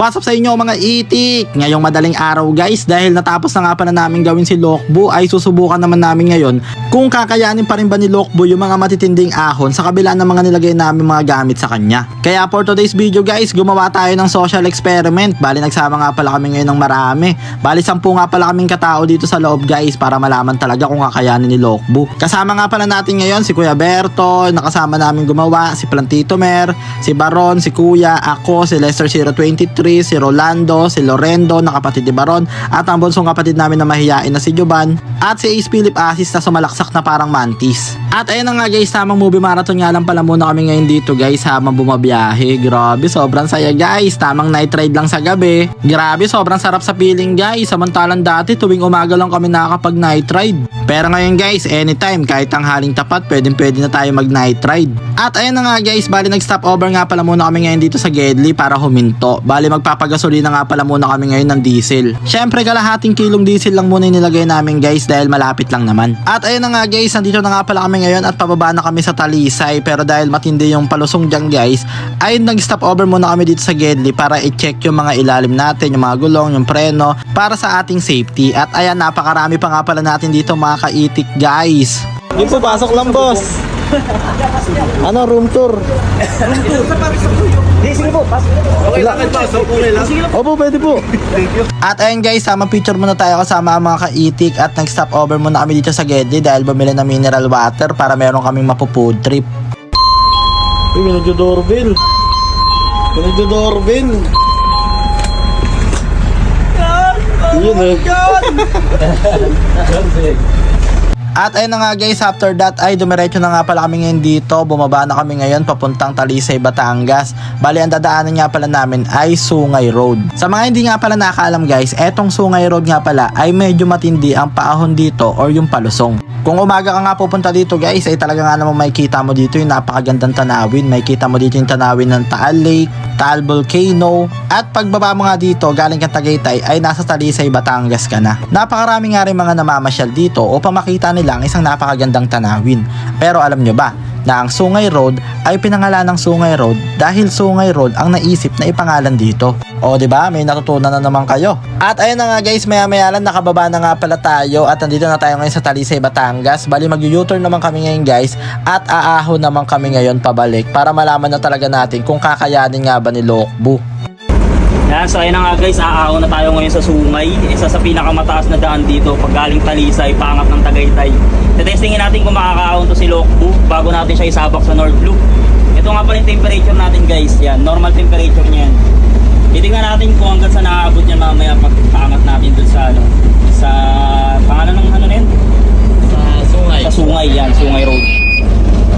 What's up sa inyo mga itik? Ngayong madaling araw guys, dahil natapos na nga pala namin gawin si Lokbo, ay susubukan naman namin ngayon kung kakayanin pa rin ba ni Lokbo yung mga matitinding ahon sa kabila ng mga nilagay namin mga gamit sa kanya. Kaya for today's video guys, gumawa tayo ng social experiment. Bali nagsama nga pala kami ngayon ng marami. Bali 10 nga pala kaming katao dito sa loob guys, para malaman talaga kung kakayanin ni Lokbo. Kasama nga pala natin ngayon si Kuya Berto, nakasama namin gumawa, si Plantito Mer, si Baron, si Kuya, ako, si Lester 023, si Rolando, si Lorendo na kapatid ni Baron, at ang bunsong kapatid namin na mahiyain na si Joban, at si Ace Philip Asis na sumalaksak na parang mantis. At ayun na nga guys, tamang movie marathon nga lang pala muna kami ngayon dito guys habang bumabiyahe. Grabe, sobrang saya guys, tamang night ride lang sa gabi. Grabe, sobrang sarap sa feeling guys, samantalang dati tuwing umaga lang kami nakakapag night ride. Pero ngayon guys, anytime, kahit tanghaling tapat, pwede na tayo mag night ride. At ayun na nga guys, bali nag stop over nga pala muna kami ngayon dito sa Gedli para huminto. Bali magpapagasolina nga pala muna kami ngayon ng diesel. Syempre kalahating kilong diesel lang muna nilagay namin guys dahil malapit lang naman. At ayun na nga guys, nandito na nga pala kami ngayon at pababa na kami sa Talisay, pero dahil matindi yung palusong dyan guys, ay nag stop over muna kami dito sa Gedli para i-check yung mga ilalim natin, yung mga gulong, yung preno, para sa ating safety. At ayan, napakarami pa nga pala natin dito mga kaitik guys. Hindi po, pasok lang boss. Ano, room tour? Sige po, pasok. Okay lang ba? So, okay lang? Opo, pwede po. Thank you. At ayun guys, sama picture muna tayo kasama ang mga kaitik at nag-stop over muna kami dito sa Gedli dahil bumili ng mineral water para meron kaming mapu-food trip. Uy, may nagdo-doorbell. May nagdo-doorbell. Yun eh. At ayun na nga guys, after that ay dumiretso na nga pala kami ngayon dito. Bumaba na kami ngayon papuntang Talisay, Batangas. Bali ang dadaanan nga pala namin ay Sungay Road. Sa mga hindi nga pala nakaalam guys, etong Sungay Road nga pala ay medyo matindi ang paahon dito or yung palusong. Kung umaga ka nga pupunta dito guys, ay talaga nga naman makikita mo dito yung napakagandang tanawin. Makikita mo dito yung tanawin ng Taal Lake, Taal Volcano, at pagbaba mo nga dito galing kang Tagaytay ay nasa Talisay, Batangas ka na. Napakarami nga rin mga namamasyal dito upang makita nila ang isang napakagandang tanawin. Pero alam nyo ba na ang Sungay Road ay pinangalan ng Sungay Road dahil Sungay Road ang naisip na ipangalan dito. O diba, may natutunan na naman kayo. At ayun na nga guys, maya lang nakababa na nga pala tayo at nandito na tayo ngayon sa Talisay, Batangas. Bali mag-U-turn naman kami ngayon guys at aahon naman kami ngayon pabalik para malaman na talaga natin kung kakayanin nga ba ni Lokbo. Yan, so ayun na nga guys, aahon na tayo ngayon sa Sungay. Isa sa pinakamataas na daan dito pag galing Talisay, pangat ng Tagaytay. Testingin natin kung makakaahon to si Lokbo bago natin siya isabak sa North Loop. Ito nga pala yung temperature natin guys, yan, normal temperature niyan. Titingnan natin kung hanggang sa nakaabot niya mamaya pag paangat natin dun sa ano, sa pangalan ng ano na yun? Sa Sungay. Sa Sungay, yan, Sungay Road.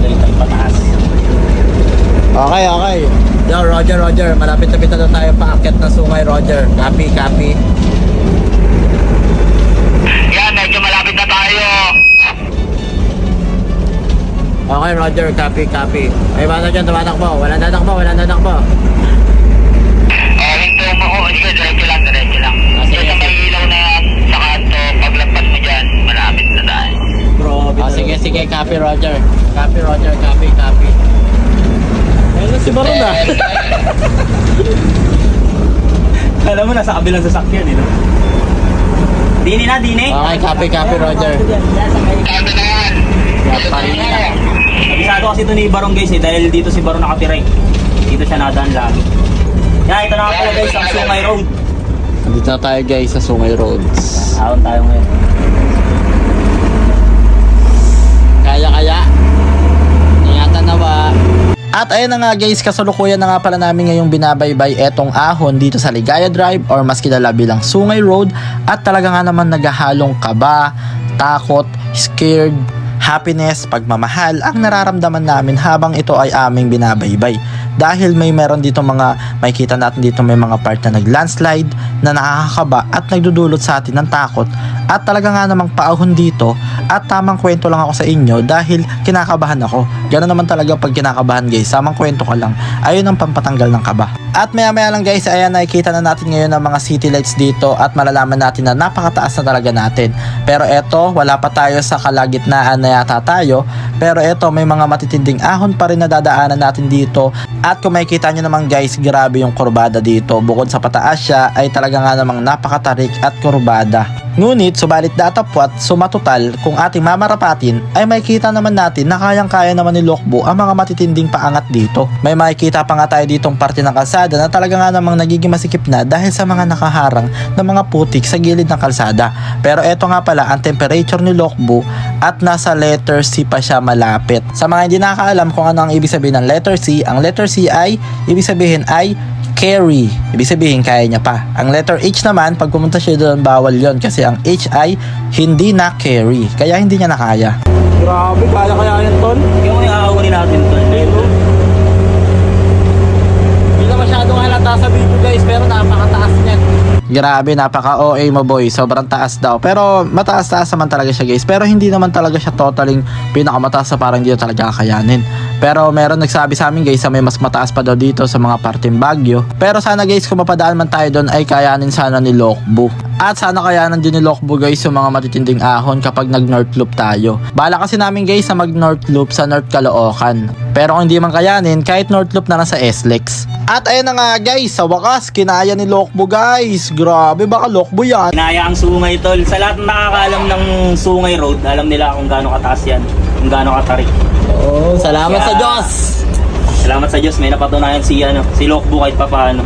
Tagaytay pataas. Okay. Yo, Roger. Malapit na tayo paakyat ng Sungay, Roger. Copy. Yan, medyo malapit na tayo. Okay, Roger. Copy. Ay, bata dyan, tumatakbo. Walang tatakbo. Hinto mo ko. Sige, diretso lang. Sige. Sa may ilaw na yan, sa kanto, paglagpas mo dyan, malapit na tayo. Grabe. Sige. Copy, Roger. Copy. Ayun na si Baron na. Alam mo, nasa kabilang sasakyan eh, no? Dini na. Okay, copy, Roger. Kando na yan. Abisado kasi ito ni Barong guys eh, dahil dito si Barong nakatira eh. Dito siya nadaan lagi. Yan, ito na nga pala guys, ang Sungay Road. Dito na tayo guys sa Sungay Roads. Ahon tayo ngayon. Kaya. Ingatan na ba? At ayun na nga guys, kasalukuyan na nga pala namin ngayong binabaybay etong ahon dito sa Ligaya Drive or mas kilala bilang Sungay Road. At talaga nga naman naghahalong kaba, takot, scared, happiness, pagmamahal ang nararamdaman namin habang ito ay aming binabaybay. Dahil meron dito makikita natin dito may mga part na naglandslide na nakakakaba at nagdudulot sa atin ng takot. At talaga nga namang paahon dito At tamang kwento lang ako sa inyo dahil kinakabahan ako. Ganoon naman talaga pag kinakabahan guys, tamang kwento ka lang. Ayun ang pampatanggal ng kaba. At maya maya lang guys, ayan nakikita na natin ngayon ang mga city lights dito at malalaman natin na napakataas na talaga natin. Pero eto, wala pa tayo sa kalagitnaan na yata tayo. Pero eto, may mga matitinding ahon pa rin na dadaanan natin dito. At kung makikita nyo naman guys, grabe yung kurbada dito. Bukod sa pataas siya, ay talaga nga namang napakatarik at kurbada. Ngunit, subalit datapwat, sumatotal, kung ating mamarapatin, ay makikita naman natin na kayang-kaya naman ni Lokbo ang mga matitinding paangat dito. May makikita pa nga tayo ditong parte ng kalsada na talaga nga namang nagiging masikip na dahil sa mga nakaharang na mga putik sa gilid ng kalsada. Pero eto nga pala ang temperature ni Lokbo at nasa letter C pa siya malapit. Sa mga hindi nakakaalam kung ano ang ibig sabihin ng letter C, ang letter C ay, ibig sabihin ay carry. Ibig sabihin, kaya niya pa. Ang letter H naman, pag pumunta siya doon, bawal yon kasi ang H ay hindi na carry. Kaya hindi niya nakaya. Grabe, kaya yan, Tol. Yung iaawanin natin, Tol. Hindi na masyadong halata sa video guys, pero napakataas niyan. Grabe, napaka-OA mo boy. Sobrang taas daw. Pero mataas-taas naman talaga siya guys. Pero hindi naman talaga siya totaling pinakamataas na parang hindi na talaga kakayanin. Pero meron nagsabi sa amin guys na may mas mataas pa daw dito sa mga parteng Baguio. Pero sana guys kung mapadaan man tayo doon ay kayanin sana ni Lokbo. At sana kayanan din ni Lokbo guys yung mga matitinding ahon kapag nag-north loop tayo. Bala kasi namin guys na mag-north loop sa North Caloocan. Pero kung hindi man kayanin, kahit north loop na lang sa SLEX. At ayun na nga guys, sa wakas, kinaya ni Lokbo guys. Grabe, baka Lokbo yan. Kinaya ang Sungay, Tol. Sa lahat ng nakakaalam ng Sungay Road, alam nila kung gaano kataas yan, kung gaano katarik. Oh, salamat sa Diyos. Salamat sa Diyos, may napatunayan si Lokbo kahit papaano.